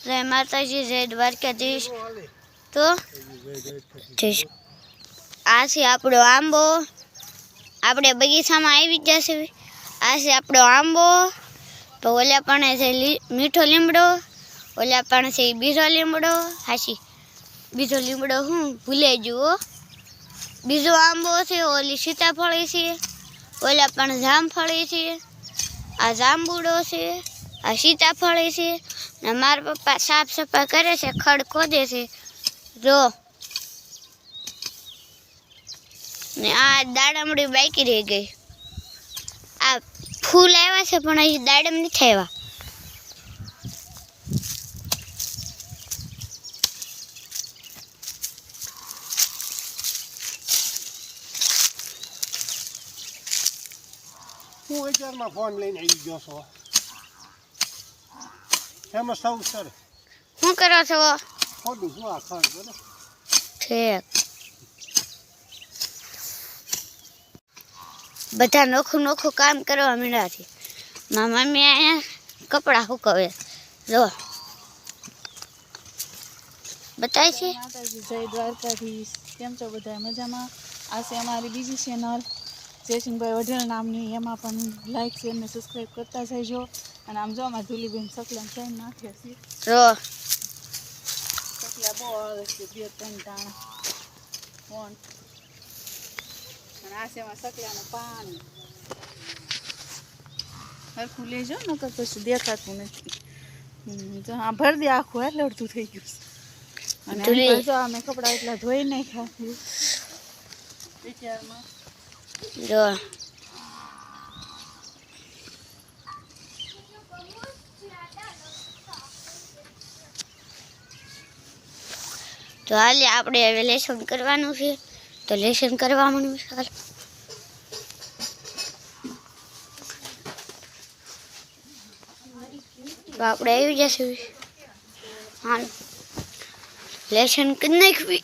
જય માતાજી, જય દ્વારકાધીશ। તો આ છે આપણો આંબો, આપણે બગીચામાં આવી જશે। આ છે આપણો આંબો, તો ઓલા પણ છે મીઠો લીમડો, ઓલા પણ છે બીજો લીમડો। હાસી બીજો લીમડો હું ભૂલાઈ ગયો। બીજો આંબો છે, ઓલી સીતાફળી છે, ઓલા પણ જામફળી છે। આ જાંબુડો છે, આ સીતાફળી છે ને મારા પપ્પા સાફ સફાઈ કરે છે, ખડ ખોદે છે જો। ને આ દાડમડી બાકી રહી ગઈ। આ ફૂલ આવ્યા છે પણ હજી દાડમ નથી આવ્યા। હું અત્યારમાં ફોન લઈને આવી ગયો છો। એમાં સૌ સર શું કરો છો? ખોટું શું આ ખડ કરો ઠીક, બધા નોખું નોખું કામ કરવા માંડ્યા છે। મારા મમ્મી અહીંયા કપડાં સુકવે જો બતાય છે। માતાજી, જય દ્વારકાધીશ। કેમ છો બધા? મજામાં? આ છે અમારી બીજી ચેનલ જયસિંહભાઈ વઢેલ નામની, એમાં પણ લાઈક શેર ને સબસ્ક્રાઈબ કરતા જજો। અને આમ જો અમારે ધુલીબેન સકલાને ચાઈ નાખ્યા છે જો સકલા બહુ આવે છે, 2-3 દાણા કોણ। અને આ છે એમાં સકલાનું પાણી, હરખું લેજો નકર પછી દેખાતું નથી। જો આ ભરી દે આખું, એટલે અડધું થઈ ગયું છે। અને જો અમે કપડા એટલા ધોઈ નાખ્યા છે અત્યારમાં જો તો હાલે આપણે હવે લેસન કરવાનું છે, તો લેસન કરવા માંડ્યું ચાલ। તો આપણે આવી જશે, હાલ લેસન કરી નાખવી।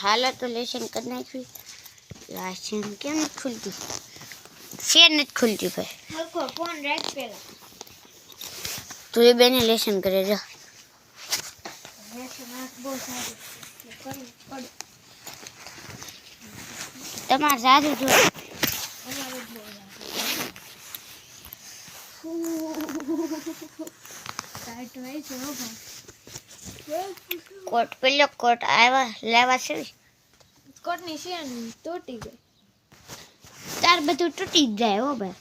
હાલો તો લેસન કરી નાખ્યું। લેસન કેમ નથી ખુલતું? શેર નથી ખુલતી ભાઈ, ફોન રાખ પેલા તું એ બેને લેસન કરે જા। તમારે સારું જો કોટ પેલો કોટ આવ્યા લેવા છે, કોટની શેન તૂટી ગઈ, તાર બધું તૂટી જ જાય હો ભાઈ।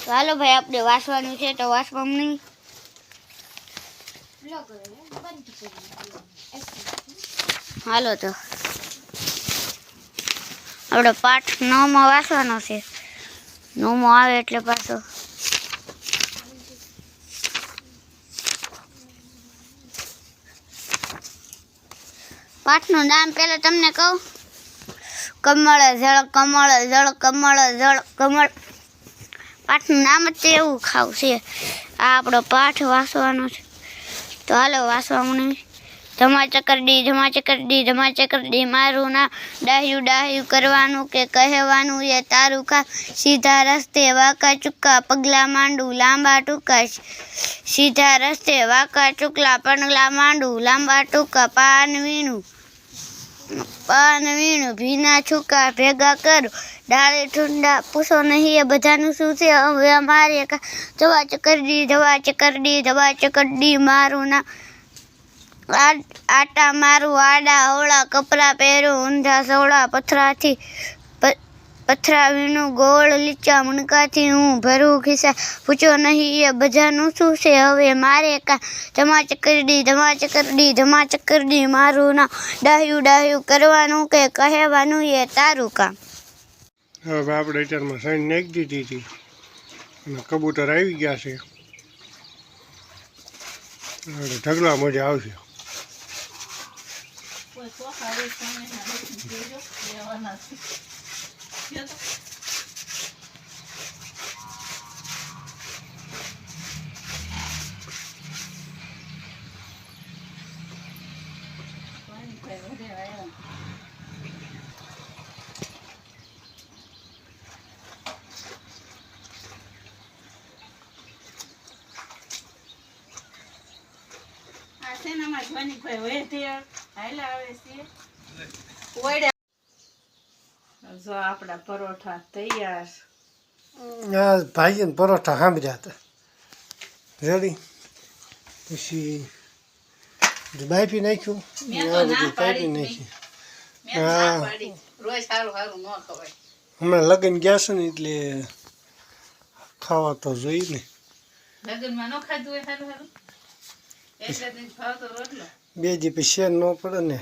ચાલો ભાઈ, આપણે વાસવાનું છે તો વાસવાનું નહીં। હાલો તો આપણે પાઠ 9માં વાસવાનો છે, 9મો આવે એટલે પાછો પાઠનું નામ પહેલાં તમને કહું, કમળ જળ કમળ જળ કમળ જળ કમળ। પાઠનું નામ જ એવું ખાવું છે। આ આપણો પાઠ વાંચવાનો છે, તો હાલો વાંચવાનું નહીં। ધમા ચકરડી ધમા ચકરડી ધમા ચકરડી મારું ના, ડાહ્યું ડાહ્યું કરવાનું કે કહેવાનું એ તારું કા। સીધા રસ્તે વાંકા ચૂકા પગલા માંડું લાંબા ટૂંકા, સીધા રસ્તે વાંકા ચૂકલા પગલા માંડું લાંબા ટૂંકા। પાન વીણું ભીના છૂકા ભેગા કરું, ડાળે ઠુંડા પૂછો નહીં એ બધાનું શું છે હવે અમારે। ધવા ચકરડી ધવા ચકરડી ધવા ચકરડી મારું ના, આટા મારું આડા અવળા કપડાં પહેરું ઊંધા સવળા પથરાવીનું ગોળ લીચા મણકાથી હું ભરું ખિસ્સા પૂછો નહીં એ બધાનું શું છે હવે મારે કા ધમા ચકરડી મારું ના ડાહ્યું કરવાનું કે કહેવાનું એ તારું કામ. હવે આપણે અત્યારમાં સાઈન નાખી દીધી હતી અને કબૂતર આવી ગયા છે. હવે ઢગલા મજા આવશે. કોઈ ચોખા હોય તમે દેજો લેવાના છે જો આપણા પરોઠા તૈયાર. આ ભાઈને પરોઠા સાંભળ્યા હતા રેડી. પછી બાફી નાખ્યું આ બધું કાઢી નાખ્યું. હા રોજ સારું સારું ન ખવાય. હમણાં લગ્ન ગયા છે ને એટલે ખાવા તો જોઈ ને. લગ્નમાં ન ખાધું હોય સારું સારું એટલે જ ભાવતો રોટલો. બે દી પછી શેર ન પડે ને.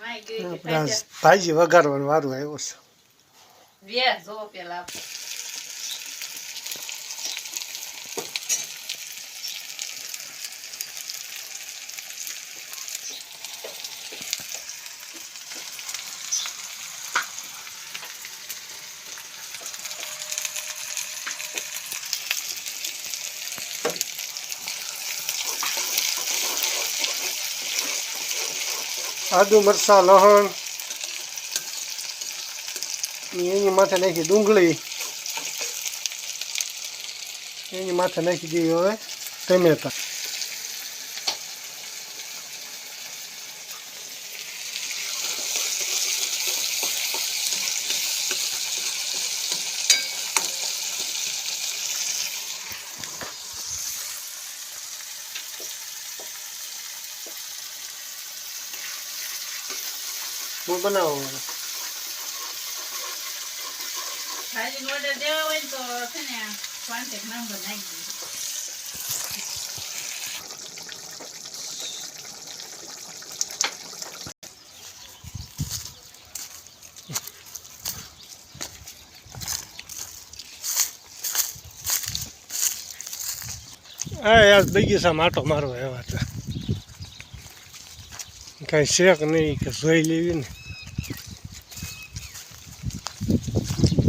આપણે ભાજી વઘારવાનું વારું આવ્યો છે. વ્યાસ જો પેલા આદુ મરચાં લસણ એની માથે નાખી ડુંગળી એની માથે નાખી દઈએ હવે ટમેટા. હું બનાવો ભાજી ઓર્ડર દેવા હોય તો છે ને કોન્ટેક્ટ નંબર નાખી દીધો. હા યાર બગીચામાં આટો મારવા આવ્યા હતા. કાંઈ શેક નહીં કે જોઈ લેવી ને.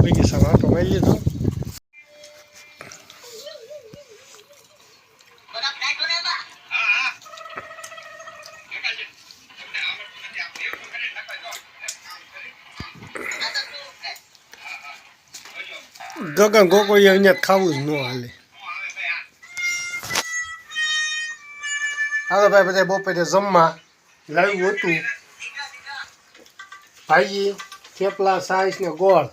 બગીચામાં આટો મારી લીધો. ગગન ગોગોઈ અહીંયા ખાવું જ ન હાલે. હાલો ભાઈ બધા બપોરે જમવા લાવ્યું હતું ભાજી થેપલા સાઈસ ને ગોળ.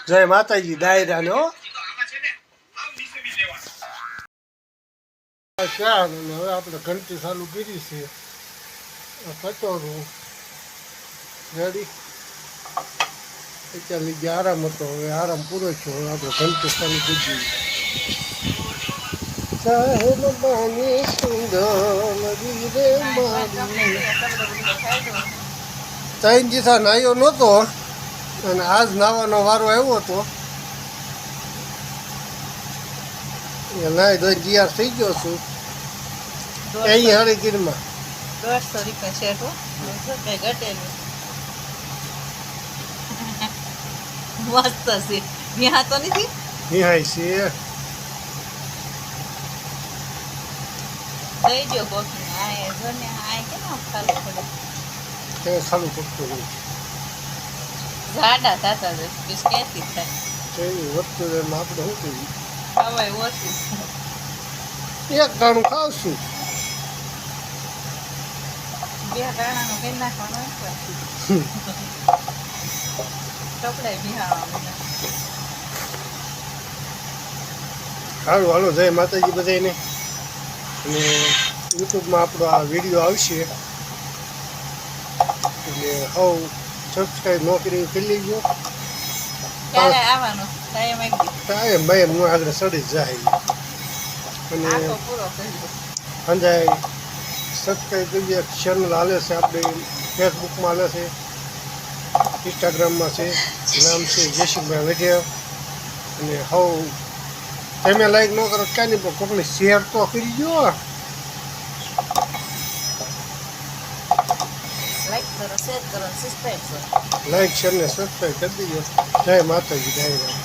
જય માતાજી ડાયરા ને હો. હવે આપણે ઘંટી ચાલુ કરી છે. કચોરું રેડી. અત્યારે લીધે આરામ હતો. હવે આરામ પૂરો થયો. હવે આપણે ઘંટી ચાલુ કરી. સાહેબ બાની સુંદર રે મારી. ત્રણ દિવસા નાયો નહોતો અને આજ નાવાનો વારો આવ્યો હતો. એ નાઈ ધોઈ તૈયાર થઈ ગયો છું અહીં હરિગીરમાં. 150 રૂપિયા છે તો કઈ ઘટે નહીં. મસ્ત છે. ત્યાં તો નથી નિહાય છે. થઈ ગયો કોફી. આ જો ને આ કેમ ખાલી પડે. તે ખાલું પડતું હોય. ઝાડા થતા જ બિસ્કેટથી થાય. એવી વસ્તુ એમાં આપણે શું કહીએ. ખવાય ઓછું. એક ગાણું ખાવશું. બે દાણાનું કઈ નાખવાનું હોય કપડાય બિહારવા. સારું હાલો જય માતાજી બધાને. અને યુટ્યુબમાં આપણો આ વિડીયો આવશે એટલે હવ સબસ્ક્રાઈબ ન કરી કરી લેજો. ક્યારે આવવાનો ટાઈમ આવી કાંઈ ભાઈ એમનું આગળ ચડી જ જાય અને આખો પૂરો કરી અંજાય સબસ્ક્રાઈબ કરી દે. ચેનલ હાલે છે આપણે ફેસબુકમાં હાલે છે, ઇન્સ્ટાગ્રામમાં છે, નામ છે જયસિંહભાઈ વેઢિયા. અને હવ તમે લાઈક ન કરો કાંઈ નહીં પણ કોકને શેર તો કરી દો. લાઈક કરો શેર કરો સબસ્ક્રાઈબ કરો. લાઈક શેર ને સબસ્ક્રાઈબ કરી દેજો. જય માતાજી, જય રામ.